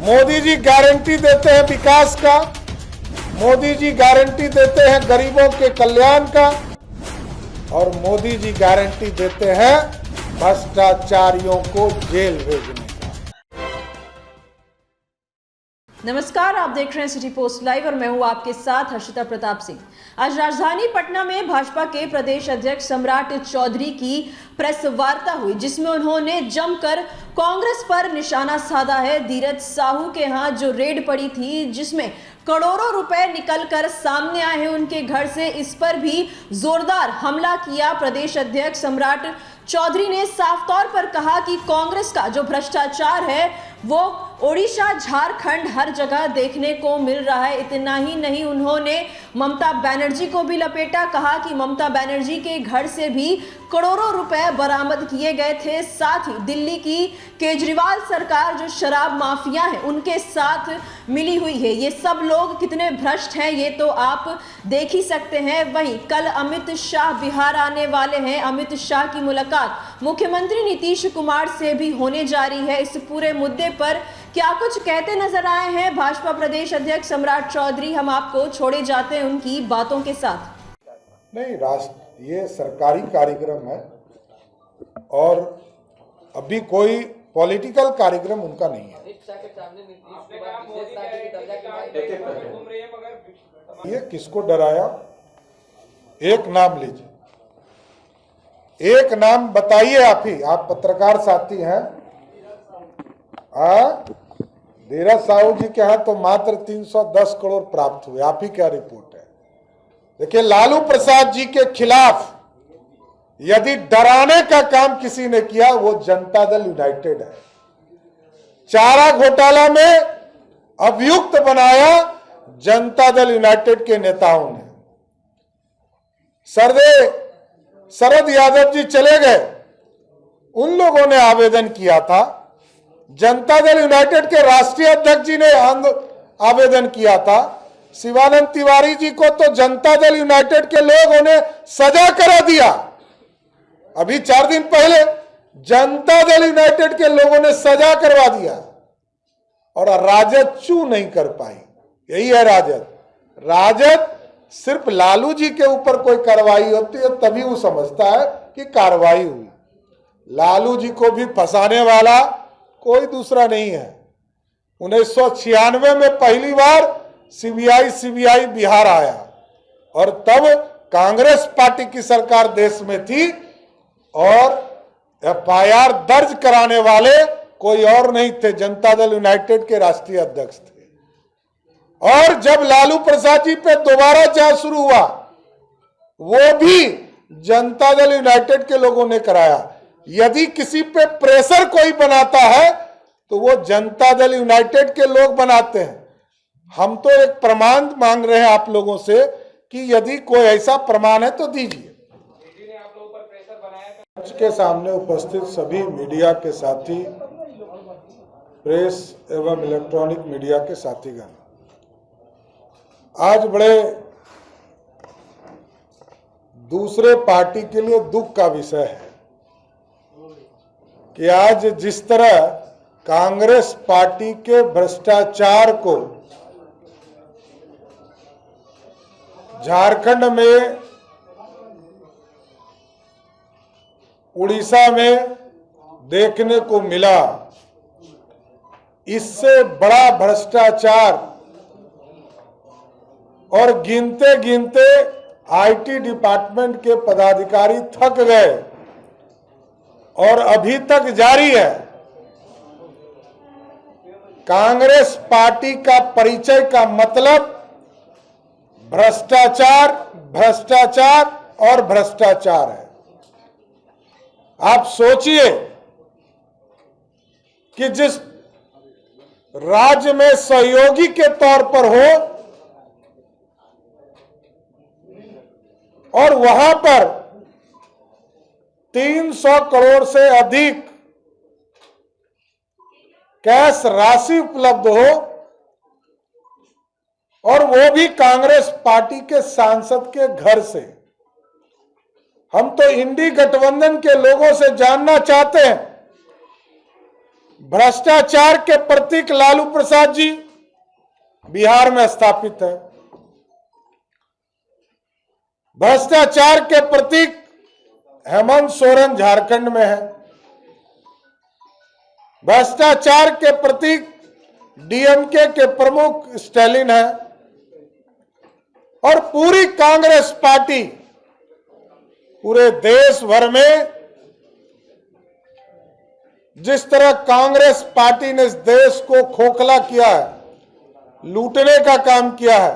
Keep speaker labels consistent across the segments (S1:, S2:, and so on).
S1: Modi ji guarantee देते हैं विकास का, मोदी जी गारंटी देते हैं गरीबों के कल्याण का, और मोदी जी गारंटी देते हैं भ्रष्टाचारियों को जेल भेजने का।
S2: नमस्कार, आप देख रहे हैं सिटी पोस्ट लाइव और मैं हूं आपके साथ हर्षिता प्रताप सिंह। आज राजधानी पटना में भाजपा के प्रदेश अध्यक्ष सम्राट चौधरी की प्रेस वार्ता हुई, जिसमें उन्होंने जमकर कांग्रेस पर निशाना साधा है। धीरज साहू के यहां जो रेड पड़ी थी, जिसमें करोड़ों रुपए निकलकर सामने आए हैं उनके घर से, इस पर भी जोरदार हमला किया। प्रदेश अध्यक्ष सम्राट चौधरी ने साफ तौर पर कहा कि कांग्रेस का जो भ्रष्टाचार है वो ओडिशा, झारखंड हर जगह देखने को मिल रहा है। इतना ही नहीं, उन्होंने ममता बनर्जी को भी लपेटा, कहा कि ममता बनर्जी के घर से भी करोड़ों रुपए बरामद किए गए थे। साथ ही दिल्ली की केजरीवाल सरकार जो शराब माफिया है उनके साथ मिली हुई है। ये सब लोग कितने भ्रष्ट हैं ये तो आप देख ही सकते हैं। वहीं कल अमित शाह बिहार आने वाले हैं। अमित शाह की मुलाकात मुख्यमंत्री नीतीश कुमार से भी होने जा रही है। इस पूरे मुद्दे पर क्या कुछ कहते नजर आए हैं भाजपा प्रदेश अध्यक्ष सम्राट चौधरी, हम आपको छोड़े जाते हैं उनकी बातों के साथ।
S1: नहीं, ये सरकारी कार्यक्रम है और अभी कोई पॉलिटिकल कार्यक्रम उनका नहीं है। ये किसको डराया? एक नाम लीजिए, एक नाम बताइए आप ही, आप पत्रकार साथी हैं। धीरज साहू जी के यहाँ तो मात्र 310 करोड़ प्राप्त हुए, आप ही क्या रिपोर्ट है? देखिए, लालू प्रसाद जी के खिलाफ यदि डराने का काम किसी ने किया वो जनता दल यूनाइटेड है। चारा घोटाला में अभियुक्त बनाया जनता दल यूनाइटेड के नेताओं ने। शरद यादव जी चले गए, उन लोगों ने आवेदन किया था। जनता दल यूनाइटेड के राष्ट्रीय अध्यक्ष जी ने आवेदन किया था। शिवानंद तिवारी जी को तो जनता दल यूनाइटेड के लोगों ने सजा करा दिया। अभी 4 दिन पहले जनता दल यूनाइटेड के लोगों ने सजा करवा दिया और राजद चू नहीं कर पाई। यही है राजद। राजद सिर्फ लालू जी के ऊपर कोई कार्रवाई होती है तभी वो समझता है कि कार्रवाई हुई। लालू जी को भी फंसाने वाला कोई दूसरा नहीं है। 1996 में पहली बार सीबीआई बिहार आया और तब कांग्रेस पार्टी की सरकार देश में थी और एफआईआर दर्ज कराने वाले कोई और नहीं थे, जनता दल यूनाइटेड के राष्ट्रीय अध्यक्ष थे। और जब लालू प्रसाद जी पे दोबारा जांच शुरू हुआ वो भी जनता दल यूनाइटेड के लोगों ने कराया। यदि किसी पे प्रेशर कोई बनाता है तो वो जनता दल यूनाइटेड के लोग बनाते हैं। हम तो एक प्रमाण मांग रहे हैं आप लोगों से कि यदि कोई ऐसा प्रमाण है तो दीजिए। के सामने उपस्थित सभी मीडिया के साथी, प्रेस एवं इलेक्ट्रॉनिक मीडिया के साथीगण, आज बड़े दूसरे पार्टी के लिए दुख का विषय है कि आज जिस तरह कांग्रेस पार्टी के भ्रष्टाचार को झारखंड में, उड़ीसा में देखने को मिला, इससे बड़ा भ्रष्टाचार और गिनते गिनते आईटी डिपार्टमेंट के पदाधिकारी थक गए और अभी तक जारी है। कांग्रेस पार्टी का परिचय का मतलब भ्रष्टाचार, भ्रष्टाचार और भ्रष्टाचार है। आप सोचिए कि जिस राज्य में सहयोगी के तौर पर हो और वहां पर 300 करोड़ से अधिक कैश राशि उपलब्ध हो और वो भी कांग्रेस पार्टी के सांसद के घर से। हम तो इंडी गठबंधन के लोगों से जानना चाहते हैं, भ्रष्टाचार के प्रतीक लालू प्रसाद जी बिहार में स्थापित है। भ्रष्टाचार के प्रतीक हेमंत सोरेन झारखंड में है। भ्रष्टाचार के प्रतीक डीएमके के प्रमुख स्टालिन है। और पूरी कांग्रेस पार्टी पूरे देश भर में जिस तरह कांग्रेस पार्टी ने इस देश को खोखला किया है, लूटने का काम किया है,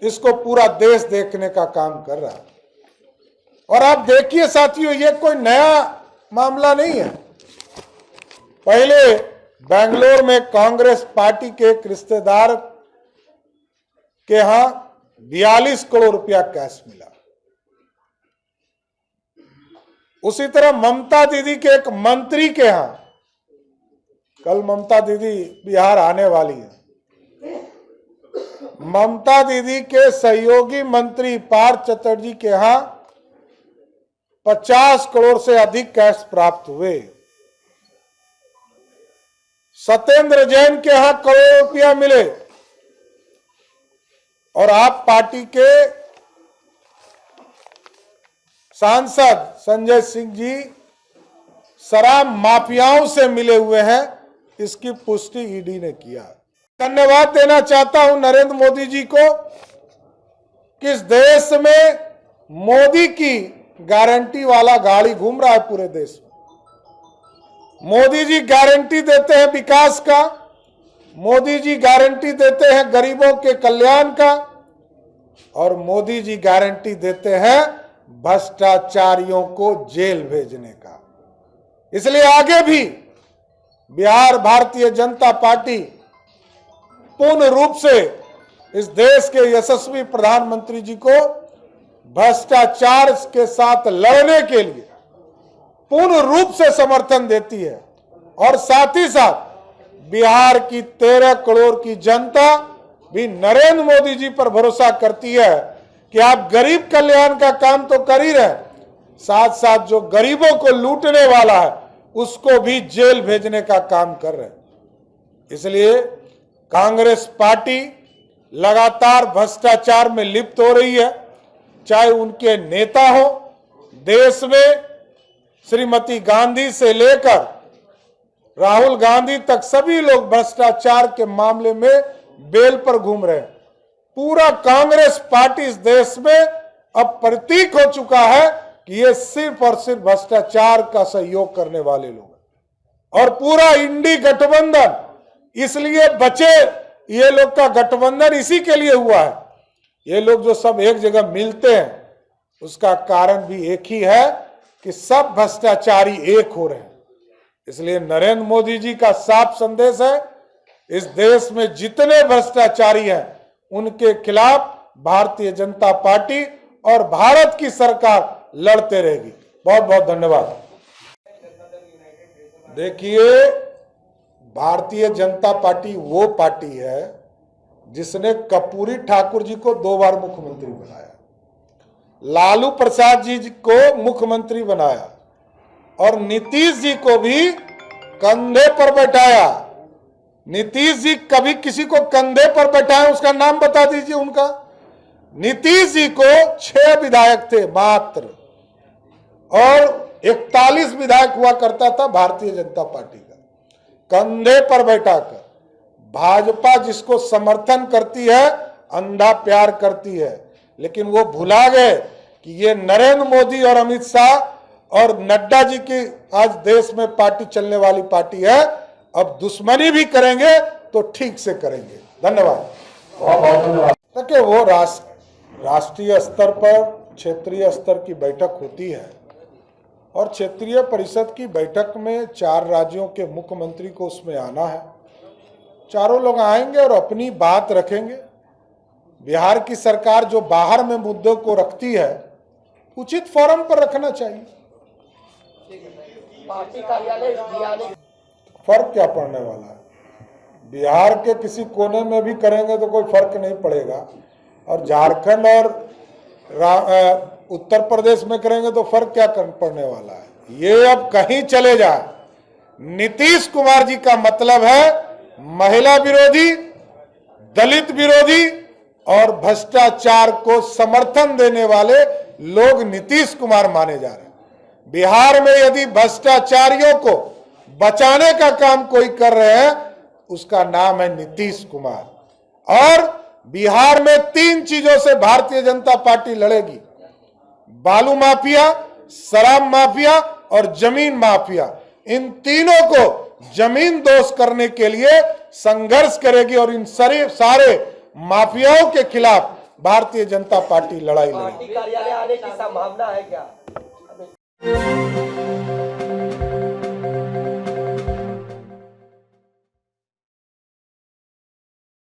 S1: इसको पूरा देश देखने का काम कर रहा है। और आप देखिए साथियों, ये कोई नया मामला नहीं है। पहले बेंगलोर में कांग्रेस पार्टी के एक रिश्तेदार के यहां 42 करोड़ रुपया कैश मिला। उसी तरह ममता दीदी के एक मंत्री के यहां, कल ममता दीदी बिहार आने वाली है, ममता दीदी के सहयोगी मंत्री पार्थ चटर्जी के यहां 50 करोड़ से अधिक कैश प्राप्त हुए। सत्येंद्र जैन के यहां करोड़ रुपया मिले। और आप पार्टी के सांसद संजय सिंह जी शराब माफियाओं से मिले हुए हैं, इसकी पुष्टि ईडी ने किया। धन्यवाद देना चाहता हूं नरेंद्र मोदी जी को कि इस देश में मोदी की गारंटी वाला गाड़ी घूम रहा है पूरे देश में। मोदी जी गारंटी देते हैं विकास का, मोदी जी गारंटी देते हैं गरीबों के कल्याण का, और मोदी जी गारंटी देते हैं भ्रष्टाचारियों को जेल भेजने का। इसलिए आगे भी बिहार भारतीय जनता पार्टी पूर्ण रूप से इस देश के यशस्वी प्रधानमंत्री जी को भ्रष्टाचार के साथ लड़ने के लिए पूर्ण रूप से समर्थन देती है। और साथ ही साथ बिहार की 13 करोड़ की जनता भी नरेंद्र मोदी जी पर भरोसा करती है कि आप गरीब कल्याण का काम तो कर ही रहे, साथ साथ जो गरीबों को लूटने वाला है उसको भी जेल भेजने का काम कर रहे हैं। इसलिए कांग्रेस पार्टी लगातार भ्रष्टाचार में लिप्त हो रही है। चाहे उनके नेता हो, देश में श्रीमती गांधी से लेकर राहुल गांधी तक सभी लोग भ्रष्टाचार के मामले में बेल पर घूम रहे हैं। पूरा कांग्रेस पार्टी इस देश में अब प्रतीक हो चुका है कि ये सिर्फ और सिर्फ भ्रष्टाचार का सहयोग करने वाले लोग हैं। और पूरा इंडी गठबंधन इसलिए बचे, ये लोग का गठबंधन इसी के लिए हुआ है। ये लोग जो सब एक जगह मिलते हैं उसका कारण भी एक ही है कि सब भ्रष्टाचारी एक हो रहे हैं। इसलिए नरेंद्र मोदी जी का साफ संदेश है, इस देश में जितने भ्रष्टाचारी हैं उनके खिलाफ भारतीय जनता पार्टी और भारत की सरकार लड़ते रहेगी। बहुत बहुत धन्यवाद। देखिए, भारतीय जनता पार्टी वो पार्टी है जिसने कर्पूरी ठाकुर जी को 2 बार मुख्यमंत्री बनाया, लालू प्रसाद जी को मुख्यमंत्री बनाया और नीतीश जी को भी कंधे पर बैठाया। नीतीश जी कभी किसी को कंधे पर बैठाए उसका नाम बता दीजिए उनका। नीतीश जी को 6 विधायक थे मात्र और 41 विधायक हुआ करता था भारतीय जनता पार्टी का। कंधे पर बैठाकर भाजपा जिसको समर्थन करती है, अंधा प्यार करती है, लेकिन वो भुला गए कि ये नरेंद्र मोदी और अमित शाह और नड्डा जी की आज देश में पार्टी चलने वाली पार्टी है। अब दुश्मनी भी करेंगे तो ठीक से करेंगे। धन्यवाद। देखिए, वो राष्ट्रीय स्तर पर क्षेत्रीय स्तर की बैठक होती है और क्षेत्रीय परिषद की बैठक में 4 राज्यों के मुख्यमंत्री को उसमें आना है। चारों लोग आएंगे और अपनी बात रखेंगे। बिहार की सरकार जो बाहर में मुद्दों को रखती है, उचित फोरम पर रखना चाहिए। फर्क क्या पड़ने वाला है? बिहार के किसी कोने में भी करेंगे तो कोई फर्क नहीं पड़ेगा, और झारखंड और उत्तर प्रदेश में करेंगे तो फर्क क्या पड़ने वाला है? ये अब कहीं चले जाए, नीतीश कुमार जी का मतलब है महिला विरोधी, दलित विरोधी और भ्रष्टाचार को समर्थन देने वाले लोग नीतीश कुमार माने जा रहे हैं। बिहार में यदि भ्रष्टाचारियों को बचाने का काम कोई कर रहे हैं, उसका नाम है नीतीश कुमार। और बिहार में 3 चीजों से भारतीय जनता पार्टी लड़ेगी: बालू माफिया, शराब माफिया और जमीन माफिया। इन तीनों को जमीन दोष करने के लिए संघर्ष करेगी और इन सारे माफियाओं के खिलाफ भारतीय जनता पार्टी लड़ाई लड़ेगी।
S3: पार्टी कार्यालय आने की संभावना है क्या?